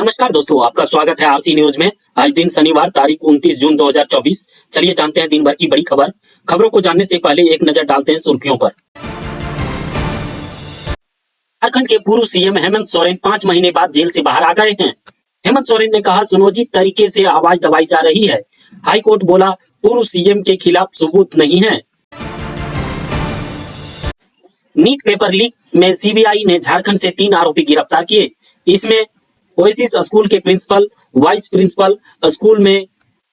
नमस्कार दोस्तों, आपका स्वागत है आरसी न्यूज में। आज दिन शनिवार तारीख 29 जून 2024। चलिए जानते हैं दिन भर की बड़ी खबरों को जानने से पहले एक नजर डालते हैं सुर्खियों पर। झारखंड के पूर्व सीएम हेमंत सोरेन 5 महीने बाद जेल से बाहर आ गए हैं। हेमंत सोरेन ने कहा, सुनियोजित तरीके से आवाज दबाई जा रही है। हाईकोर्ट बोला, पूर्व सीएम के खिलाफ सबूत नहीं है। नीट पेपर लीक में सीबीआई ने झारखंड से 3 आरोपी गिरफ्तार किए। इसमें ओएसिस स्कूल के प्रिंसिपल, वाइस प्रिंसिपल, स्कूल में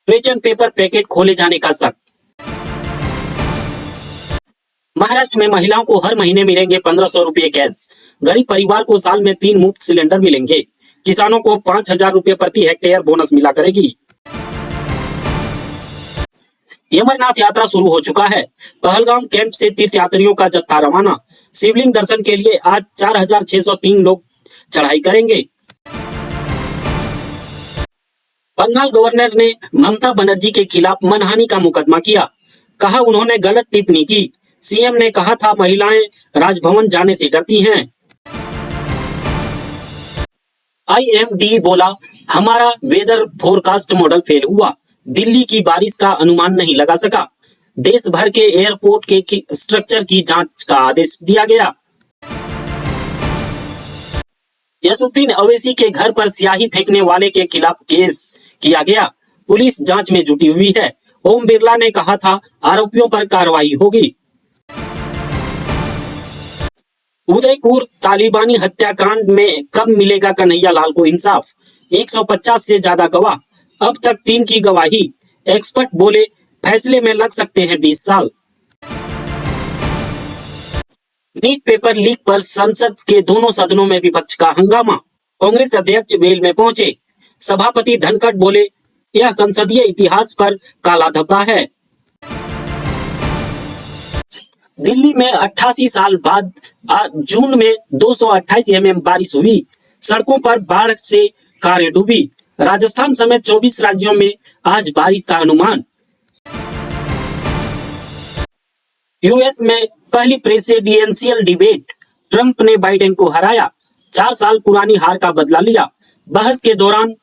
क्वेश्चन पेपर पैकेट खोले जाने का शक। महाराष्ट्र में महिलाओं को हर महीने मिलेंगे 1500 रुपए कैश। गरीब परिवार को साल में 3 मुफ्त सिलेंडर मिलेंगे। किसानों को 5000 रुपए प्रति हेक्टेयर बोनस मिला करेगी। अमरनाथ यात्रा शुरू हो चुका है। पहलगाम कैंप से तीर्थयात्रियों का जत्था रवाना। शिवलिंग दर्शन के लिए आज 4603 लोग चढ़ाई करेंगे। बंगाल गवर्नर ने ममता बनर्जी के खिलाफ मानहानि का मुकदमा किया। कहा, उन्होंने गलत टिप्पणी की। सीएम ने कहा था, महिलाएं राजभवन जाने से डरती हैं। आईएमडी बोला, हमारा वेदर फोरकास्ट मॉडल फेल हुआ। दिल्ली की बारिश का अनुमान नहीं लगा सका। देश भर के एयरपोर्ट के स्ट्रक्चर की जांच का आदेश दिया गया। यसुद्दीन अवैसी के घर पर स्याही फेंकने वाले के खिलाफ केस किया गया। पुलिस जांच में जुटी हुई है। ओम बिरला ने कहा था, आरोपियों पर कार्रवाई होगी। उदयपुर तालिबानी हत्याकांड में कब मिलेगा कन्हैया लाल को इंसाफ? 150 से ज्यादा गवाह, अब तक 3 की गवाही। एक्सपर्ट बोले, फैसले में लग सकते हैं 20 साल। नीट पेपर लीक पर संसद के दोनों सदनों में विपक्ष का हंगामा। कांग्रेस अध्यक्ष वेल में पहुंचे। सभापति धनखड़ बोले, यह संसदीय इतिहास पर काला धब्बा है। दिल्ली में 88 साल बाद जून में 228 mm बारिश हुई। सड़कों पर बाढ़ से कारें डूबी। राजस्थान समेत 24 राज्यों में आज बारिश का अनुमान। यूएस में पहली प्रेसिडेंशियल डिबेट, ट्रंप ने बाइडेन को हराया। 4 साल पुरानी हार का बदला लिया। बहस के दौरान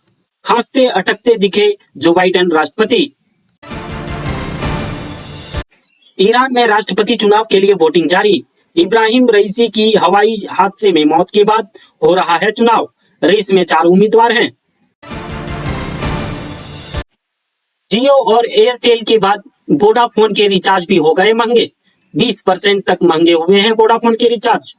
खांसते अटकते दिखे जो बाइडेन राष्ट्रपति। ईरान में राष्ट्रपति चुनाव के लिए वोटिंग जारी। इब्राहिम रईसी की हवाई हादसे में मौत के बाद हो रहा है चुनाव। रेस में 4 उम्मीदवार हैं। जियो और एयरटेल के बाद वोडाफोन के रिचार्ज भी हो गए महंगे। 20% तक महंगे हुए हैं वोडाफोन के रिचार्ज।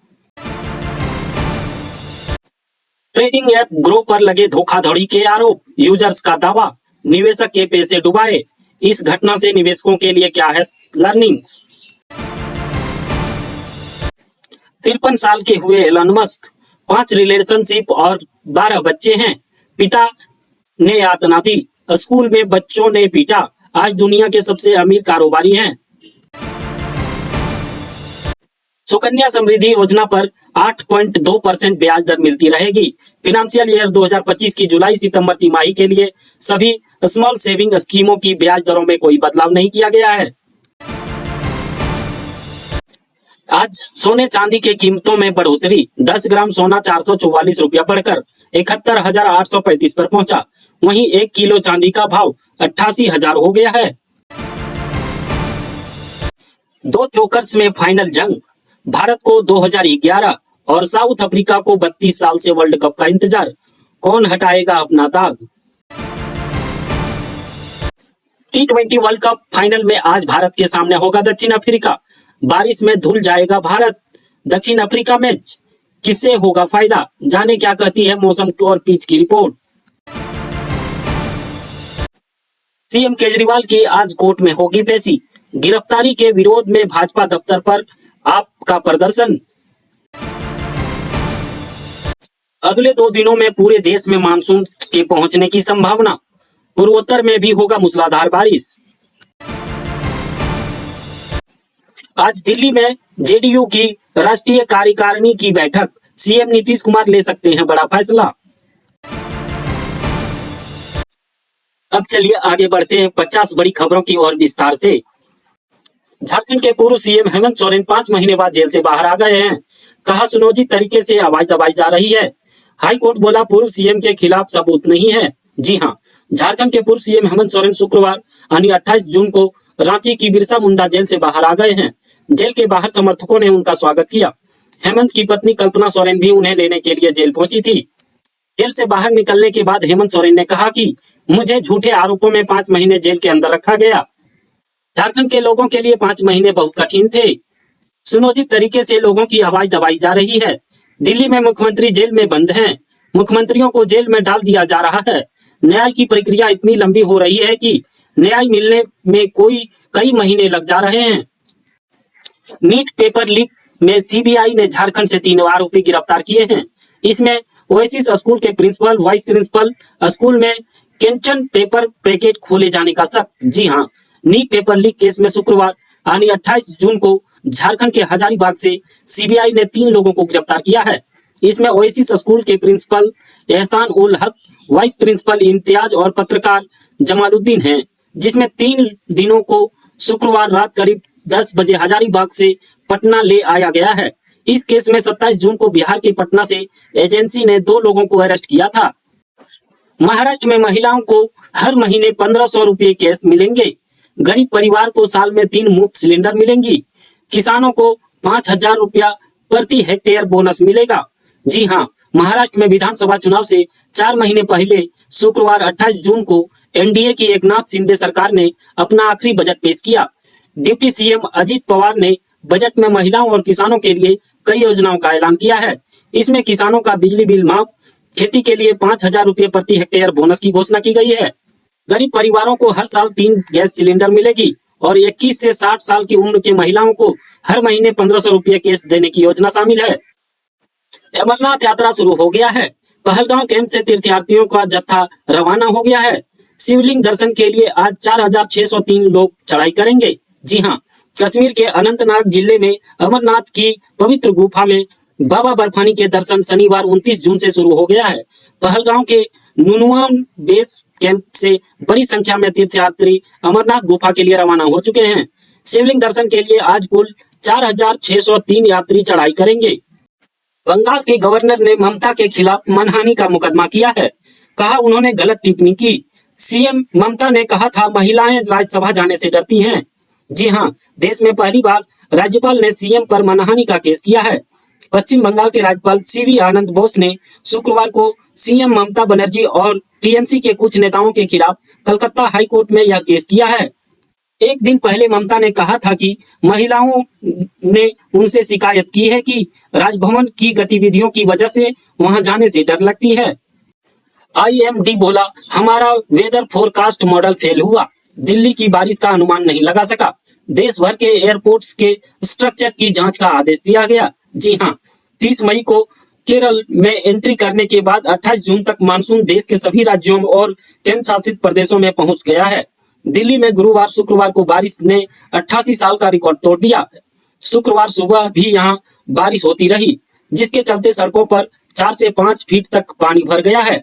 ट्रेडिंग ऐप ग्रो पर लगे धोखाधड़ी के आरोप। यूजर्स का दावा, निवेशक के पैसे डुबाए। इस घटना से निवेशकों के लिए क्या है लर्निंग्स? 53 साल के हुए एलन मस्क। 5 रिलेशनशिप और 12 बच्चे हैं। पिता ने यातना दी। स्कूल में बच्चों ने पीटा। आज दुनिया के सबसे अमीर कारोबारी हैं। सुकन्या समृद्धि योजना पर 8.2% ब्याज दर मिलती रहेगी। फाइनेंशियल ईयर 2025 की जुलाई सितंबर तिमाही के लिए सभी स्मॉल सेविंग स्कीमों की ब्याज दरों में कोई बदलाव नहीं किया गया है। आज सोने चांदी के कीमतों में बढ़ोतरी। 10 ग्राम सोना 444 रुपया बढ़कर 71,835 पर पहुंचा। वहीं 1 किलो चांदी का भाव 88,000 हो गया है। 2 चोकर्स में फाइनल जंग। भारत को 2011 और साउथ अफ्रीका को 32 साल से वर्ल्ड कप का इंतजार। कौन हटाएगा अपना दाग? T20 वर्ल्ड कप फाइनल में आज भारत के सामने होगा दक्षिण अफ्रीका। बारिश में धुल जाएगा भारत। दक्षिण अफ्रीका मैच किससे होगा फायदा? जाने क्या कहती है मौसम और पिच की रिपोर्ट। सीएम केजरीवाल की आज कोर्ट में होगी पेशी। गिरफ्तारी के विरोध में भाजपा दफ्तर पर आपका प्रदर्शन। अगले 2 दिनों में पूरे देश में मानसून के पहुंचने की संभावना। पूर्वोत्तर में भी होगा मूसलाधार बारिश। आज दिल्ली में जेडीयू की राष्ट्रीय कार्यकारिणी की बैठक। सीएम नीतीश कुमार ले सकते हैं बड़ा फैसला। अब चलिए आगे बढ़ते हैं 50 बड़ी खबरों की ओर विस्तार से। झारखंड के पूर्व सीएम हेमंत सोरेन 5 महीने बाद जेल से बाहर आ गए हैं। कहा, सुनियोजित तरीके से आवाज दबाई जा रही है। हाई कोर्ट बोला पूर्व सीएम के खिलाफ सबूत नहीं है। जी हाँ, झारखंड के पूर्व सीएम हेमंत सोरेन शुक्रवार यानी 28 जून को रांची की बिरसा मुंडा जेल से बाहर आ गए हैं। जेल के बाहर समर्थकों ने उनका स्वागत किया। हेमंत की पत्नी कल्पना सोरेन भी उन्हें लेने के लिए जेल पहुंची थी। जेल से बाहर निकलने के बाद हेमंत सोरेन ने कहा कि मुझे झूठे आरोपों में 5 महीने जेल के अंदर रखा गया। झारखंड के लोगों के लिए 5 महीने बहुत कठिन थे। सुनियोजित तरीके से लोगों की आवाज दबाई जा रही है। दिल्ली में मुख्यमंत्री जेल में बंद हैं। मुख्यमंत्रियों को जेल में डाल दिया जा रहा है। न्याय की प्रक्रिया इतनी लंबी हो रही है कि न्याय मिलने में कई महीने लग जा रहे हैं। नीट पेपर लीक में सीबीआई ने झारखंड से 3 आरोपी गिरफ्तार किए हैं। इसमें ओएसिस स्कूल के प्रिंसिपल, वाइस प्रिंसिपल, स्कूल में केंचन पेपर पैकेट खोले जाने का शक। जी हाँ, नीट पेपर लीक केस में शुक्रवार यानी 28 जून को झारखंड के हजारीबाग से सीबीआई ने 3 लोगों को गिरफ्तार किया है। इसमें ओएसिस स्कूल के प्रिंसिपल एहसान उल हक, वाइस प्रिंसिपल इम्तियाज और पत्रकार जमालुद्दीन हैं, जिसमें 3 दिनों को शुक्रवार रात करीब 10 बजे हजारीबाग से पटना ले आया गया है। इस केस में 27 जून को बिहार के पटना से एजेंसी ने 2 लोगों को अरेस्ट किया था। महाराष्ट्र में महिलाओं को हर महीने 1500 रुपये कैश मिलेंगे। गरीब परिवार को साल में 3 मुफ्त सिलेंडर मिलेंगी। किसानों को 5000 रुपया प्रति हेक्टेयर बोनस मिलेगा। जी हाँ, महाराष्ट्र में विधानसभा चुनाव से 4 महीने पहले शुक्रवार 28 जून को एनडीए की एकनाथ शिंदे सरकार ने अपना आखिरी बजट पेश किया। डिप्टी सीएम अजित पवार ने बजट में महिलाओं और किसानों के लिए कई योजनाओं का ऐलान किया है। इसमें किसानों का बिजली बिल माफ, खेती के लिए 5000 रुपये प्रति हेक्टेयर बोनस की घोषणा की गई है। गरीब परिवारों को हर साल 3 गैस सिलेंडर मिलेगी और 21 से 60 साल की उम्र के महिलाओं को हर महीने 1500 रुपये कैश देने की योजना शामिल है। अमरनाथ यात्रा शुरू हो गया है। पहलगांव कैंप से तीर्थयात्रियों का जत्था रवाना हो गया है। शिवलिंग दर्शन के लिए आज 4603 लोग चढ़ाई करेंगे। जी हाँ, कश्मीर के अनंतनाग जिले में अमरनाथ की पवित्र गुफा में बाबा बर्फानी के दर्शन शनिवार 29 जून से शुरू हो गया है। पहलगांव के नुनवान बेस कैंप से बड़ी संख्या में तीर्थयात्री अमरनाथ गुफा के लिए रवाना हो चुके हैं। शिवलिंग दर्शन के लिए आज कुल 4603 यात्री चढ़ाई करेंगे। बंगाल के गवर्नर ने ममता के खिलाफ मानहानि का मुकदमा किया है। कहा उन्होंने गलत टिप्पणी की। सीएम ममता ने कहा था महिलाएं राज्यसभा जाने से डरती हैं। जी हाँ, देश में पहली बार राज्यपाल ने सीएम पर मानहानि का केस किया है। पश्चिम बंगाल के राज्यपाल सीवी आनंद बोस ने शुक्रवार को सीएम ममता बनर्जी और टीएमसी के कुछ नेताओं के खिलाफ कलकत्ता हाई कोर्ट में यह केस किया है। एक दिन पहले ममता ने कहा था कि महिलाओं ने उनसे शिकायत की है कि राजभवन की गतिविधियों की वजह से वहां जाने से डर लगती है। आईएमडी बोला हमारा वेदर फोरकास्ट मॉडल फेल हुआ। दिल्ली की बारिश का अनुमान नहीं लगा सका। देश भर के एयरपोर्ट्स के स्ट्रक्चर की जांच का आदेश दिया गया। जी हाँ, 30 मई को केरल में एंट्री करने के बाद 28 जून तक मानसून देश के सभी राज्यों और केंद्र शासित प्रदेशों में पहुंच गया है। दिल्ली में गुरुवार शुक्रवार को बारिश ने 88 साल का रिकॉर्ड तोड़ दिया। शुक्रवार सुबह भी यहां बारिश होती रही, जिसके चलते सड़कों पर 4 से 5 फीट तक पानी भर गया है।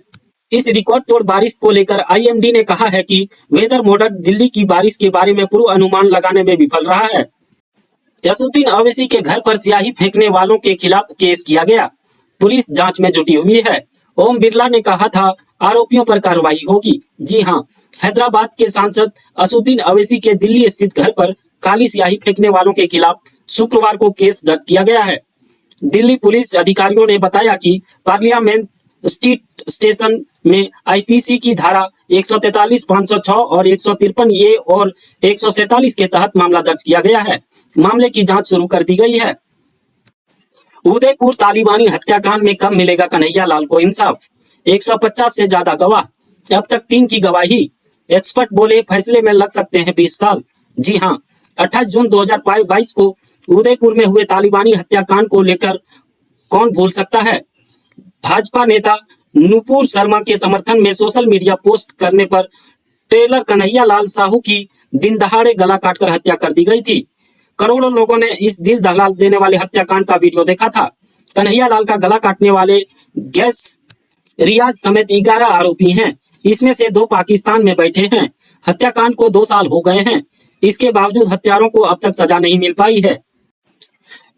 इस रिकॉर्ड तोड़ बारिश को लेकर आईएमडी ने कहा है कि वेदर मॉडल दिल्ली की बारिश के बारे में पूर्व अनुमान लगाने में विफल रहा है। असुद्दीन अवैसी के घर पर स्याही फेंकने वालों के खिलाफ केस किया गया। पुलिस जांच में जुटी हुई है। ओम बिरला ने कहा था आरोपियों पर कार्रवाई होगी। जी हाँ, हैदराबाद के सांसद असुद्दीन अवैसी के दिल्ली स्थित घर पर काली स्याही फेंकने वालों के खिलाफ शुक्रवार को केस दर्ज किया गया है। दिल्ली पुलिस अधिकारियों ने बताया कि पार्लियामेंट स्ट्रीट स्टेशन में आईपीसी की धारा 143, 506 और 153A और 147 के तहत मामला दर्ज किया गया है। मामले की जांच शुरू कर दी गई है। उदयपुर तालिबानी हत्याकांड में कब मिलेगा कन्हैया लाल को इंसाफ? 150 से ज्यादा गवाह, अब तक 3 की गवाही। एक्सपर्ट बोले फैसले में लग सकते हैं 20 साल। जी हाँ, 28 जून 2022 को उदयपुर में हुए तालिबानी हत्याकांड को लेकर कौन भूल सकता है। भाजपा नेता नुपुर शर्मा के समर्थन में सोशल मीडिया पोस्ट करने पर टेलर कन्हैया लाल साहू की दिन दहाड़े गला काटकर हत्या कर दी गई थी। करोड़ों लोगों ने इस दिल दहला देने वाले हत्याकांड का वीडियो देखा था। कन्हैया लाल का गला काटने वाले गैस रियाज समेत 11 आरोपी हैं। इसमें से 2 पाकिस्तान में बैठे हैं। हत्याकांड को 2 साल हो गए हैं। इसके बावजूद हत्यारों को अब तक सजा नहीं मिल पाई है।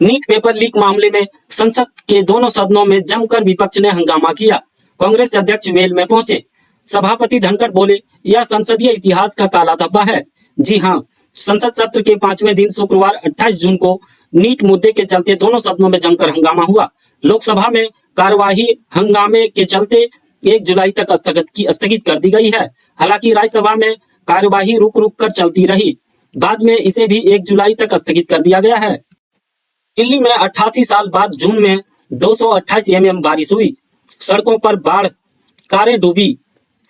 नीट पेपर लीक मामले में संसद के दोनों सदनों में जमकर विपक्ष ने हंगामा किया। कांग्रेस अध्यक्ष वेल में पहुंचे। सभापति धनखड़ बोले, यह संसदीय इतिहास का काला धब्बा है। जी हां, संसद सत्र के 5वें दिन शुक्रवार 28 जून को नीट मुद्दे के चलते दोनों सदनों में जमकर हंगामा हुआ। लोकसभा में कार्यवाही हंगामे के चलते 1 जुलाई तक स्थगित कर दी गई है। हालांकि राज्यसभा में कार्यवाही रुक रुक कर चलती रही। बाद में इसे भी 1 जुलाई तक स्थगित कर दिया गया है। दिल्ली में 88 साल बाद जून में 228 mm बारिश हुई। सड़कों पर बाढ़, कारें डूबी।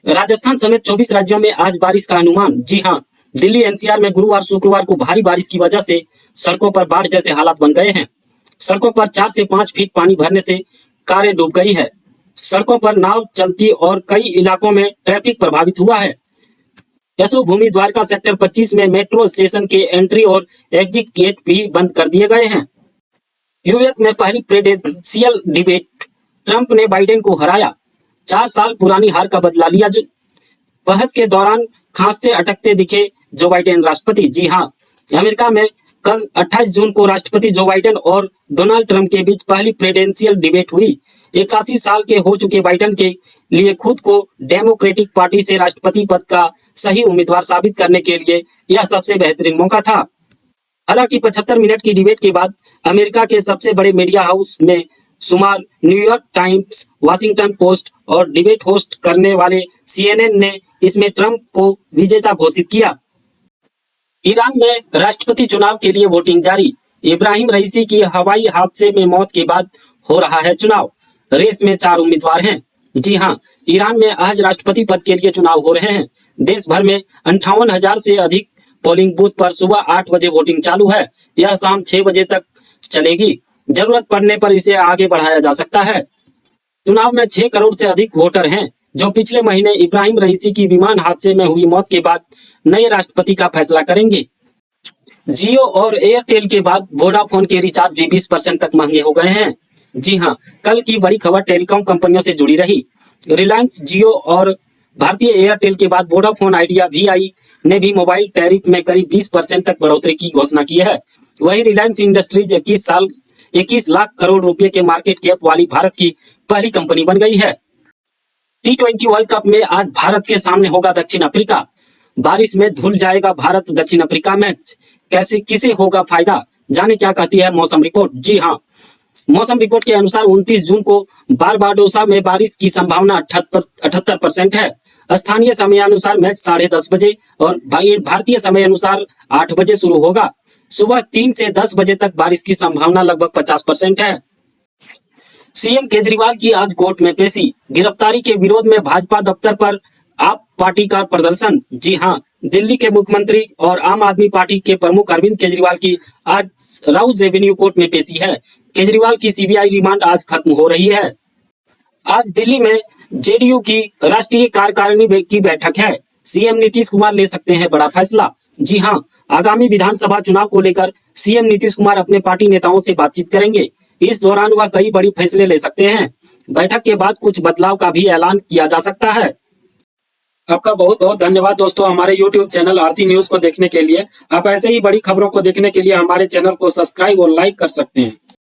राजस्थान समेत 24 राज्यों में आज बारिश का अनुमान। जी हां, दिल्ली एनसीआर में गुरुवार शुक्रवार को भारी बारिश की वजह से सड़कों पर बाढ़ जैसे हालात बन गए हैं। सड़कों पर 4 से 5 फीट पानी भरने से कारें डूब गई है। सड़कों पर नाव चलती और कई इलाकों में ट्रैफिक प्रभावित हुआ है। यशोभूमि द्वारका सेक्टर 25 में मेट्रो स्टेशन के एंट्री और एग्जिट गेट भी बंद कर दिए गए हैं। यूएस में पहली प्रेसिडेंशियल डिबेट, ट्रंप ने बाइडेन को हराया। 4 साल पुरानी हार का बदला लिया। बहस के दौरान खांसते अटकते दिखे जो बाइडेन राष्ट्रपति। जी हां, अमेरिका में कल 28 जून को राष्ट्रपति जो बाइडेन और डोनाल्ड ट्रंप के बीच पहली प्रेसिडेंशियल डिबेट हुई। 81 साल के हो चुके बाइडेन के लिए खुद को डेमोक्रेटिक पार्टी से राष्ट्रपति पद का सही उम्मीदवार साबित करने के लिए यह सबसे बेहतरीन मौका था। हालांकि 75 मिनट की डिबेट के बाद अमेरिका के सबसे बड़े मीडिया हाउस में शुमार न्यूयॉर्क टाइम्स, वाशिंगटन पोस्ट और डिबेट होस्ट करने वाले CNN ने इसमें ट्रंप को विजेता घोषित किया। ईरान में राष्ट्रपति चुनाव के लिए वोटिंग जारी। इब्राहिम रईसी की हवाई हादसे में मौत के बाद हो रहा है चुनाव। रेस में 4 उम्मीदवार हैं। जी हां, ईरान में आज राष्ट्रपति पद के लिए चुनाव हो रहे हैं। देश भर में 58,000 से अधिक पोलिंग बूथ पर सुबह 8 बजे वोटिंग चालू है। यह शाम 6 बजे तक चलेगी। जरूरत पड़ने पर इसे आगे बढ़ाया जा सकता है। चुनाव में 6 करोड़ से अधिक वोटर हैं, जो पिछले महीने इब्राहिम रईसी की विमान हादसे में हुई मौत के बाद नए राष्ट्रपति का फैसला करेंगे। जियो और एयरटेल के बाद वोडाफोन के रिचार्ज भी 20% तक महंगे हो गए हैं। जी हां, कल की बड़ी खबर टेलीकॉम कंपनियों से जुड़ी रही। रिलायंस जियो और भारतीय एयरटेल के बाद वोडाफोन आइडिया VI ने भी मोबाइल टैरिफ में करीब 20% तक बढ़ोतरी की घोषणा की है। वही रिलायंस इंडस्ट्रीज 21 लाख करोड़ रुपए के मार्केट कैप वाली भारत की पहली कंपनी बन गई है। T20 वर्ल्ड कप में आज भारत के सामने होगा दक्षिण अफ्रीका। बारिश में धुल जाएगा भारत दक्षिण अफ्रीका मैच। किसे होगा फायदा, जाने क्या कहती है मौसम रिपोर्ट। जी हां, मौसम रिपोर्ट के अनुसार 29 जून को बारबाडोसा में बारिश की संभावना 78% है। स्थानीय समय अनुसार मैच 10:30 बजे और भारतीय समय अनुसार 8 बजे शुरू होगा। सुबह 3 से 10 बजे तक बारिश की संभावना लगभग 50% है। सीएम केजरीवाल की आज कोर्ट में पेशी। गिरफ्तारी के विरोध में भाजपा दफ्तर पर आप पार्टी का प्रदर्शन। जी हां, दिल्ली के मुख्यमंत्री और आम आदमी पार्टी के प्रमुख अरविंद केजरीवाल की आज राउज एवेन्यू कोर्ट में पेशी है। केजरीवाल की CBI रिमांड आज खत्म हो रही है। आज दिल्ली में जेडीयू की राष्ट्रीय कार्यकारिणी की बैठक है। सीएम नीतीश कुमार ले सकते हैं बड़ा फैसला। जी हां, आगामी विधानसभा चुनाव को लेकर सीएम नीतीश कुमार अपने पार्टी नेताओं से बातचीत करेंगे। इस दौरान वह कई बड़ी फैसले ले सकते हैं। बैठक के बाद कुछ बदलाव का भी ऐलान किया जा सकता है। आपका बहुत बहुत धन्यवाद दोस्तों, हमारे YouTube चैनल RC न्यूज को देखने के लिए। आप ऐसे ही बड़ी खबरों को देखने के लिए हमारे चैनल को सब्सक्राइब और लाइक कर सकते हैं।